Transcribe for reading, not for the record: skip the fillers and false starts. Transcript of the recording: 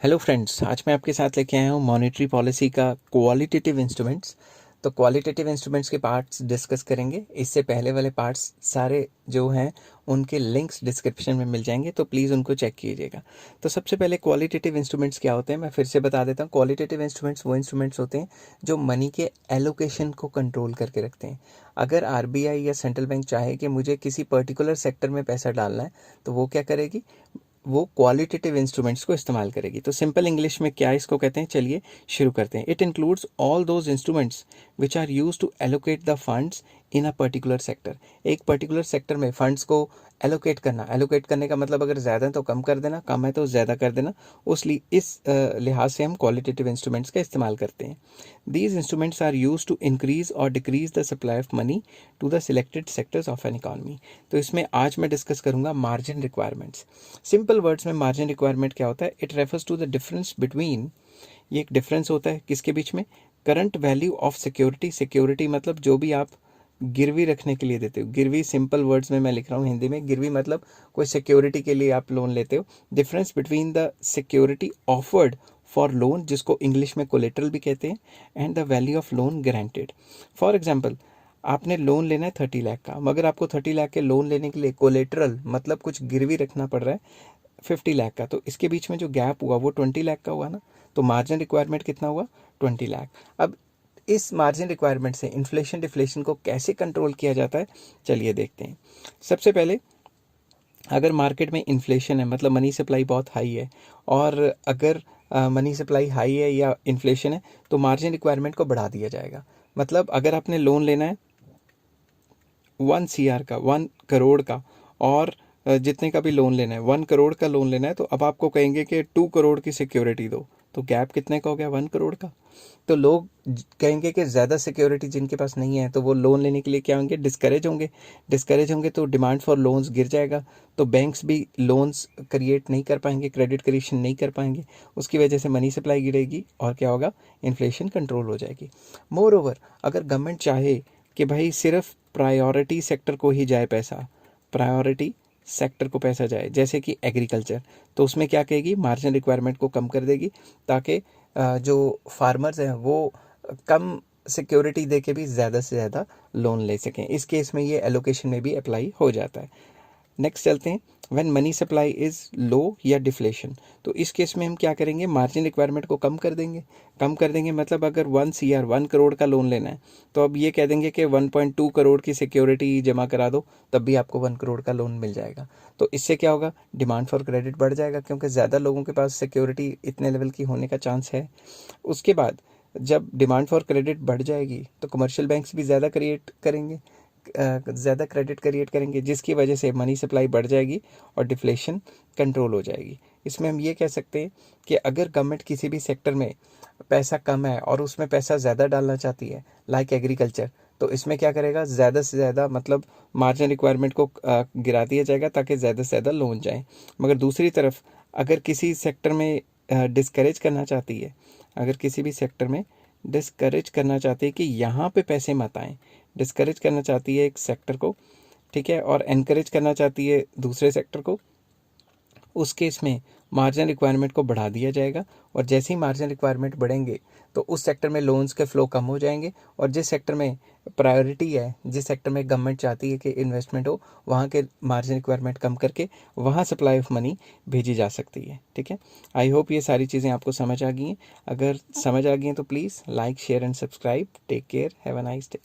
Hello friends, आज मैं आपके साथ लेके आया हूँ मॉनेटरी पॉलिसी का क्वालिटेटिव इंस्ट्रूमेंट्स। तो क्वालिटेटिव इंस्ट्रूमेंट्स के पार्ट्स डिस्कस करेंगे। इससे पहले वाले पार्ट्स सारे जो हैं उनके लिंक्स डिस्क्रिप्शन में मिल जाएंगे, तो प्लीज़ उनको चेक कीजिएगा। तो सबसे पहले क्वालिटेटिव इंस्ट्रूमेंट्स क्या होते हैं मैं फिर से बता देता हूँ। क्वालिटेटिव इंस्ट्रूमेंट्स वो इंस्ट्रूमेंट्स होते हैं जो मनी के एलोकेशन को कंट्रोल करके रखते हैं। अगर आरबीआई या सेंट्रल बैंक चाहे कि मुझे किसी पर्टिकुलर सेक्टर में पैसा डालना है, तो वो क्या करेगी, वो क्वालिटेटिव इंस्ट्रूमेंट्स को इस्तेमाल करेगी। तो सिंपल इंग्लिश में क्या इसको कहते हैं, चलिए शुरू करते हैं। It includes all those instruments which are use to allocate the funds in a particular sector. एक पर्टिकुलर सेक्टर में फंड्स को एलोकेट करना, एलोकेट करने का मतलब अगर ज़्यादा है तो कम कर देना, कम है तो ज़्यादा कर देना। इस लिहाज से हम क्वालिटेटिव इंस्ट्रूमेंट्स का इस्तेमाल करते हैं। These instruments are use to increase और decrease the supply of money to the selected sectors of an economy. तो इसमें आज मैं डिस्कस करूंगा मार्जिन रिक्वायरमेंट्स। सिंपल वर्ड्स में मार्जिन रिक्वायरमेंट क्या होता है? It refers to the difference between, ये एक डिफरेंस होता है किसके बीच में? Current value of security. Security मतलब जो भी आप गिरवी रखने के लिए देते हो। गिरवी सिंपल वर्ड्स में मैं लिख रहा हूँ हिंदी में, गिरवी मतलब कोई सिक्योरिटी के लिए आप लोन लेते हो। Difference between the security offered for loan, जिसको इंग्लिश में कोलेटरल भी कहते हैं, and the value of loan guaranteed. For example, आपने लोन लेना है 30 लाख का, मगर आपको 30 लाख के लोन लेने के लिए कोलेटरल मतलब कुछ गिरवी रखना पड़ रहा है 50 लाख का। तो इसके बीच में जो गैप हुआ वो 20 लाख का हुआ ना। तो मार्जिन रिक्वायरमेंट कितना हुआ? 20 लाख। अब इस मार्जिन रिक्वायरमेंट से इन्फ्लेशन डिफ्लेशन को कैसे कंट्रोल किया जाता है, चलिए देखते हैं। सबसे पहले, अगर मार्केट में इन्फ्लेशन है मतलब मनी सप्लाई बहुत हाई है, और अगर मनी सप्लाई हाई है या इन्फ्लेशन है, तो मार्जिन रिक्वायरमेंट को बढ़ा दिया जाएगा। मतलब अगर आपने लोन लेना है 1 CR का, 1 करोड़ का, और जितने का भी लोन लेना है 1 करोड़ का लोन लेना है, तो अब आपको कहेंगे कि 2 करोड़ की सिक्योरिटी दो। तो गैप कितने का हो गया? 1 करोड़ का। तो लोग कहेंगे कि ज़्यादा सिक्योरिटी जिनके पास नहीं है, तो वो लोन लेने के लिए क्या होंगे? डिस्करेज होंगे। डिस्करेज होंगे तो डिमांड फॉर लोन्स गिर जाएगा। तो बैंक्स भी लोन्स क्रिएट नहीं कर पाएंगे, क्रेडिट क्रिएशन नहीं कर पाएंगे। उसकी वजह से मनी सप्लाई गिरेगी और क्या होगा? इन्फ्लेशन कंट्रोल हो जाएगी। मोर ओवर, अगर गवर्नमेंट चाहे कि भाई सिर्फ प्रायोरिटी सेक्टर को ही जाए पैसा, प्रायोरिटी सेक्टर को पैसा जाए, जैसे कि एग्रीकल्चर, तो उसमें क्या कहेगी? मार्जिन रिक्वायरमेंट को कम कर देगी, ताकि जो फार्मर्स हैं वो कम सिक्योरिटी दे के भी ज़्यादा से ज़्यादा लोन ले सकें। इस केस में ये एलोकेशन में भी अप्लाई हो जाता है। नेक्स्ट चलते हैं, when money supply is low या डिफ्लेशन। तो इस केस में हम क्या करेंगे? मार्जिन रिक्वायरमेंट को कम कर देंगे। कम कर देंगे मतलब अगर 1 CR 1 करोड़ का लोन लेना है, तो अब ये कह देंगे कि 1.2 करोड़ की सिक्योरिटी जमा करा दो, तब भी आपको 1 करोड़ का लोन मिल जाएगा। तो इससे क्या होगा? डिमांड फॉर क्रेडिट बढ़ जाएगा, क्योंकि ज़्यादा लोगों के पास सिक्योरिटी इतने लेवल की होने का चांस है। उसके बाद जब डिमांड फॉर क्रेडिट बढ़ जाएगी, तो कमर्शियल बैंक्स भी ज़्यादा क्रिएट करेंगे, ज़्यादा क्रेडिट क्रिएट करेंगे, जिसकी वजह से मनी सप्लाई बढ़ जाएगी और डिफ्लेशन कंट्रोल हो जाएगी। इसमें हम ये कह सकते हैं कि अगर गवर्नमेंट किसी भी सेक्टर में पैसा कम है और उसमें पैसा ज़्यादा डालना चाहती है, लाइक एग्रीकल्चर, तो इसमें क्या करेगा? ज़्यादा से ज़्यादा मतलब मार्जिन रिक्वायरमेंट को गिरा दिया जाएगा, ताकि ज़्यादा से ज़्यादा लोन जाए। मगर दूसरी तरफ अगर किसी सेक्टर में डिस्करेज करना चाहती है, अगर किसी भी सेक्टर में डिस्करेज करना चाहती है कि यहाँ पे पैसे मत आएँ, डिस्करेज करना चाहती है एक सेक्टर को, ठीक है, और एनकरेज करना चाहती है दूसरे सेक्टर को, उस केस में मार्जिन रिक्वायरमेंट को बढ़ा दिया जाएगा। और जैसे ही मार्जिन रिक्वायरमेंट बढ़ेंगे, तो उस सेक्टर में लोन्स के फ्लो कम हो जाएंगे, और जिस सेक्टर में प्रायोरिटी है, जिस सेक्टर में गवर्नमेंट चाहती है कि इन्वेस्टमेंट हो, वहाँ के मार्जिन रिक्वायरमेंट कम करके वहाँ सप्लाई ऑफ मनी भेजी जा सकती है। ठीक है, आई होप ये सारी चीज़ें आपको समझ आ गई हैं। अगर समझ आ गई हैं तो please like, share and subscribe. Take care, have a nice day.